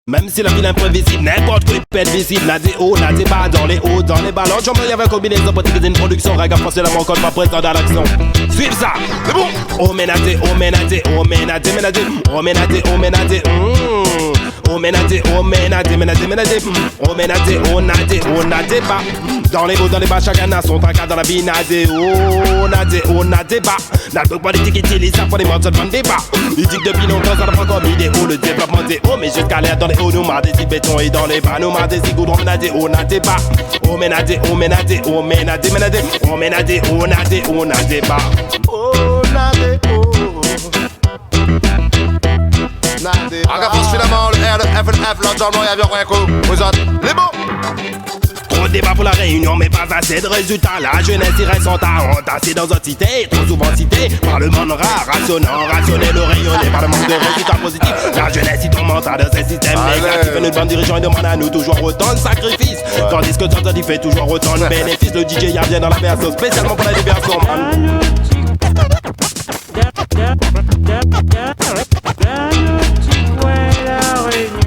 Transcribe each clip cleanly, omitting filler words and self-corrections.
Même si la ville est imprévisible, n'importe quoi peut être visible. N'a des hauts, n'a des bas, dans les hauts, dans les bas. L'autre jambe, il y avait combinaison pour une production. Raga français, la mon code, pas présent dans l'action. Suive ça, c'est bon. Oh ménadé, oh ménadé, oh ménadé, ménadé. Oh ménadé, oh ménadé, oh ménadé, oh ménadé, ménadé, ménadé. Oh ménadé, oh nadé, oh nadé bas. Dans les hauts, dans les bas, chacun a son tracas dans la vie. Nadé, oh nadé bas. N'a pas politique utilise ça pour les morts, ça demande débat. Il dit que depuis longtemps, ça n'a pas comme idée. Oh, le développement des hauts, mais jusqu'à l'air dans les hauts, nous marre des béton et dans les bas, nous marre des goudrons, ménadé, oh nadé bas. Oh ménadé, oh ménadé, oh ménadé, ménadé. Oh ménadé, oh nadé, oh nadé bas. Oh nadé, oh nadé bas. Raga force finalement, le R, le F, le F, l'enjambement, y'a bien rien coup. Vous autres, les mots. Trop de débat pour la réunion, mais pas assez de résultats. La jeunesse y reste entassée dans une cité, trop souvent citée par le monde rare, rationnant, rationnel, rayonné par le manque de résultats positifs. La jeunesse y tourmente dans ces systèmes négatifs. Notre bande dirigeant et demande à nous toujours autant de sacrifices, tandis que Tantadi fait toujours autant de bénéfices. Le DJ y revient dans la version spécialement pour la diversion, man.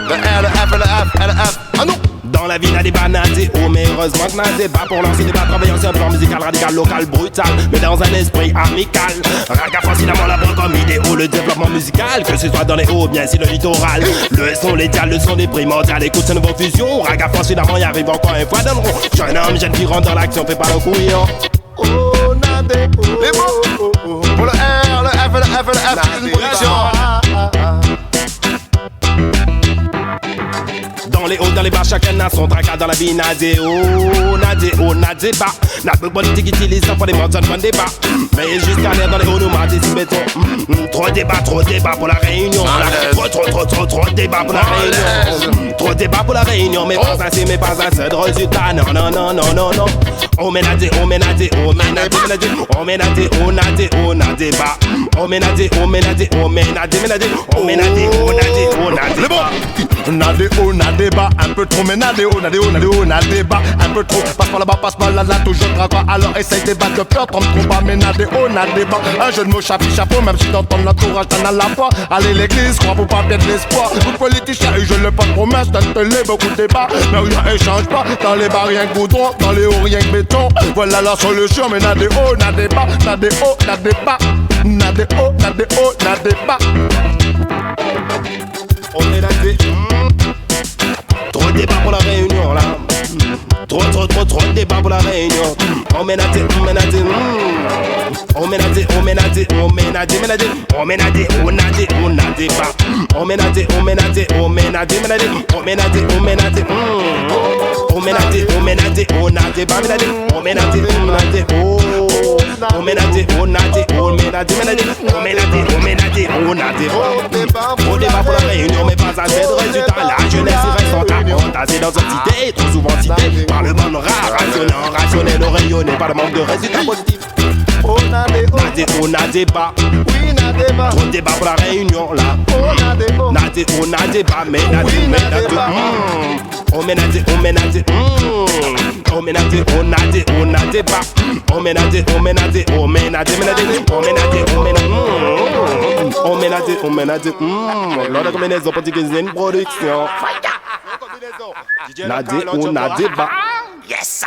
Le R, le F, le F, le F. Ah non. Dans la ville, a des banadés, oh mais heureusement que n'a des pas pour lancer des bas, travailler sur un plan musical radical, local, brutal, mais dans un esprit amical. Raga facilement la bonne comme idée, oh le développement musical, que ce soit dans les hauts, bien si le littoral. Le son, les dials, le son des primordiales, écoute cette nouvelle fusion. Raga facilement y arrive encore une fois dans le rond. Jeune homme, jeune fille rentre dans l'action, fais pas le couillon. Oh nadé, oh. Les mots. Pour le R, le F, le F, le F, c'est une production. Dans les hauts, dans les bas, chacun a son tracas dans la vie. Nadé, oh nadé bas. N'a pas politique utilise ça pour les morts, ça ne prend débat. Mais jusqu'à l'air dans les hauts, nous marre des béton. Trop débat pour la réunion. Trop débat pour la réunion. Trop débat pour la réunion, mais pas assez de résultats. Non. Oh ménadé, oh ménadé, oh ménadé, ménadé. Oh ménadé, oh nadé, oh nadé bas. Oh ménadé, oh ménadé, oh ménadé, ménadé. Oh ménadé, oh nadé, oh nadé bas. Nadé, oh nadé bas, un peu trop, mais nadé, oh nadé, oh nadé, oh nadé bas, un peu trop. Passe par là-bas, passe par là, toujours draguant. Alors essaye de battre le peur, trompe trop bas, mais nadé, oh nadé bas. Un jeu de mots, chapeau, même si dans ton entourage t'en as la foi. Allez l'église, crois pour pas perdre l'espoir. Vous politiciens, et je le pas de promesse, donne télé, beaucoup de débats. Mais rien échange pas, dans les bas rien que goudron, dans les hauts rien que béton. Voilà la solution, mais nadé, oh nadé bas, nadé, oh nadé bas. Nadé, oh nadé, oh nadé bas. On est nadé. Trop de débat pour la réunion là. Trop de débat pour la réunion. On ménadé, on ménadé. On ménadé, on ménadé, on ménadé, ménadé. On ménadé, on nadé, on nadé pas. On ménadé, on ménadé, on ménadé, ménadé. On ménadé, on ménadé. On ménadé, on ménadé, on nadé pas, ménadé. On ménadé, on ménadé, oh. On ménadé, on nadé, on ménadé, ménadé. On ménadé, on ménadé, on nadé pas. Trop débat pour la réunion, mais pas assez de résultats. La jeunesse y reste entassée dans une cité, trop souvent citée par le monde rare, rationnel, rayonné par le manque de résultats positifs. Oh nadé, on nadé bas. oui nadé bas. Trop débat pour la réunion là. Oh nadé, nadé, on nadé bas, ménadé, ménadé. On ménadé, on ménadé. On ménadé, on nadé, on nadé bas. On ménadé, on ménadé, on ménadé, ménadé. On ménadé, on ménadé. On ménadé, on ménadé. L'ordre de combinaison pour dire que c'est une production. Nadé, on nadé bas. Yes.